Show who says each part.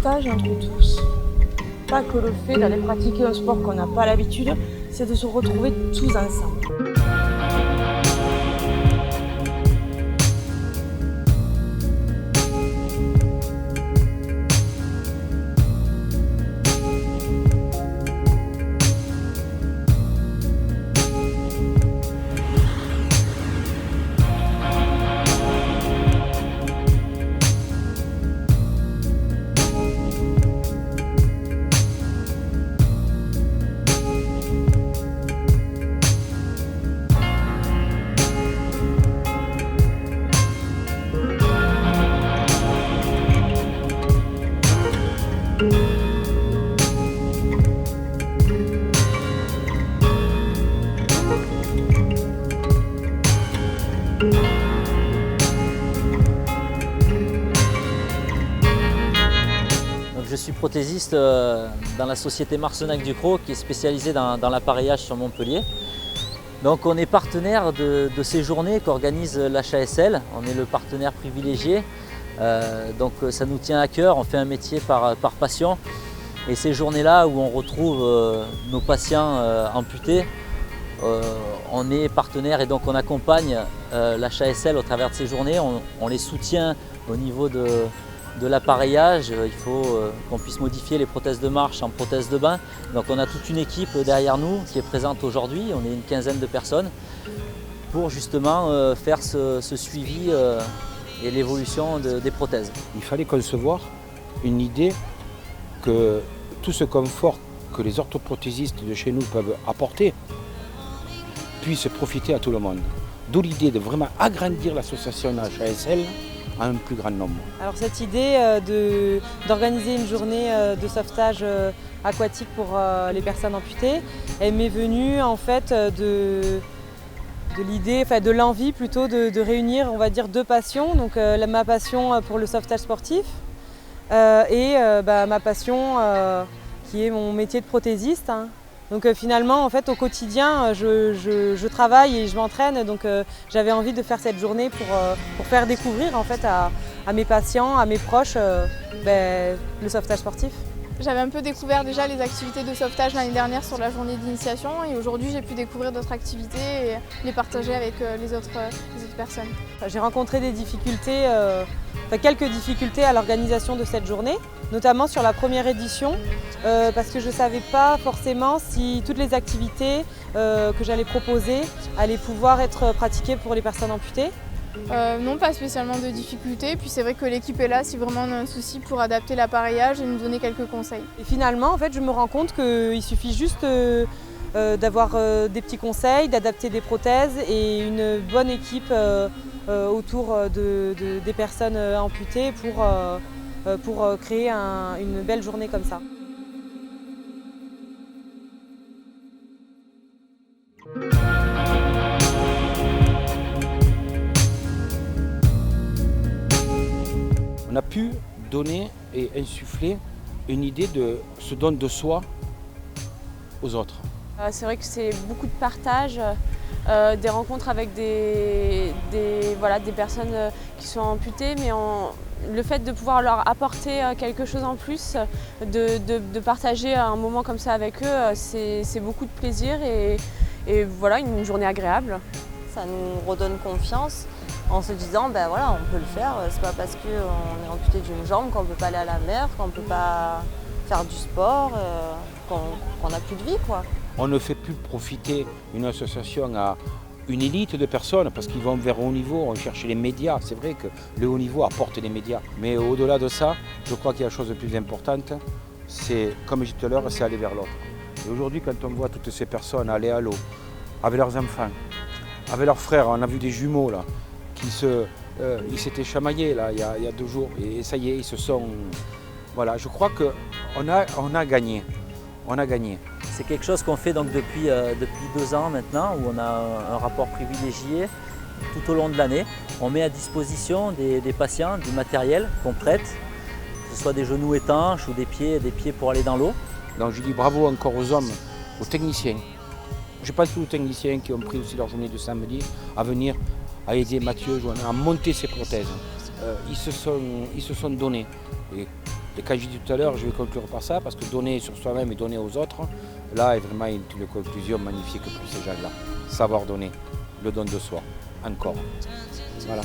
Speaker 1: partage entre tous. Pas que le fait d'aller pratiquer un sport qu'on n'a pas l'habitude, c'est de se retrouver tous ensemble.
Speaker 2: Je suis prothésiste dans la société Marcenac Ducrot qui est spécialisée dans l'appareillage sur Montpellier. Donc on est partenaire de ces journées qu'organise l'HASL, on est le partenaire privilégié. Donc ça nous tient à cœur, on fait un métier par passion. Et ces journées-là où on retrouve nos patients amputés, on est partenaire et donc on accompagne l'HASL au travers de ces journées, on les soutient au niveau de l'appareillage. Il faut qu'on puisse modifier les prothèses de marche en prothèses de bain. Donc on a toute une équipe derrière nous qui est présente aujourd'hui, on est une quinzaine de personnes, pour justement faire ce suivi et l'évolution des prothèses.
Speaker 3: Il fallait concevoir une idée que tout ce confort que les orthoprothésistes de chez nous peuvent apporter puisse profiter à tout le monde. D'où l'idée de vraiment agrandir l'association HASL à un plus grand nombre.
Speaker 4: Alors cette idée d'organiser une journée de sauvetage aquatique pour les personnes amputées, elle m'est venue en fait de l'idée, enfin de l'envie plutôt de réunir, on va dire, deux passions. Donc ma passion pour le sauvetage sportif et ma passion qui est mon métier de prothésiste. Donc finalement, en fait, au quotidien, je travaille et je m'entraîne. Donc j'avais envie de faire cette journée pour faire découvrir en fait à mes patients, à mes proches, le sauvetage sportif.
Speaker 5: J'avais un peu découvert déjà les activités de sauvetage l'année dernière sur la journée d'initiation et aujourd'hui j'ai pu découvrir d'autres activités et les partager avec les autres personnes.
Speaker 4: J'ai rencontré des difficultés, quelques difficultés à l'organisation de cette journée, notamment sur la première édition, parce que je ne savais pas forcément si toutes les activités que j'allais proposer allaient pouvoir être pratiquées pour les personnes amputées.
Speaker 5: Non, pas spécialement de difficultés. Puis c'est vrai que l'équipe est là si vraiment on a un souci pour adapter l'appareillage et nous donner quelques conseils.
Speaker 4: Et finalement, en fait, je me rends compte qu'il suffit juste d'avoir des petits conseils, d'adapter des prothèses et une bonne équipe autour des personnes amputées pour créer une belle journée comme ça.
Speaker 3: On a pu donner et insuffler une idée de ce don de soi aux autres.
Speaker 6: C'est vrai que c'est beaucoup de partage, des rencontres avec des personnes qui sont amputées, mais le fait de pouvoir leur apporter quelque chose en plus, de partager un moment comme ça avec eux, c'est beaucoup de plaisir et voilà, une journée agréable.
Speaker 7: Ça nous redonne confiance en se disant on peut le faire, c'est pas parce qu'on est amputé d'une jambe qu'on peut pas aller à la mer, qu'on peut pas faire du sport, qu'on n'a plus de vie, quoi.
Speaker 3: On ne fait plus profiter une association à une élite de personnes parce qu'ils vont vers le haut niveau, on cherche les médias. C'est vrai que le haut niveau apporte les médias. Mais au-delà de ça, je crois qu'il y a la chose la plus importante, c'est, comme je disais tout à l'heure, c'est aller vers l'autre. Et aujourd'hui, quand on voit toutes ces personnes aller à l'eau, avec leurs enfants, avec leurs frères, on a vu des jumeaux là, ils s'étaient chamaillés là, il y a 2 jours et ça y est, ils se sont... Voilà, je crois qu'on a gagné. On a gagné.
Speaker 2: C'est quelque chose qu'on fait donc depuis 2 ans maintenant, où on a un rapport privilégié tout au long de l'année. On met à disposition des patients du matériel qu'on prête, que ce soit des genoux étanches ou des pieds pour aller dans l'eau.
Speaker 3: Donc je dis bravo encore aux hommes, aux techniciens. Je pense aux techniciens qui ont pris aussi leur journée de samedi à venir à aider Mathieu à monter ses prothèses. Ils se sont donnés. Et Et quand j'ai dit tout à l'heure, je vais conclure par ça, parce que donner sur soi-même et donner aux autres, là est vraiment une conclusion magnifique pour ces gens-là. Savoir donner, le don de soi, encore. Voilà.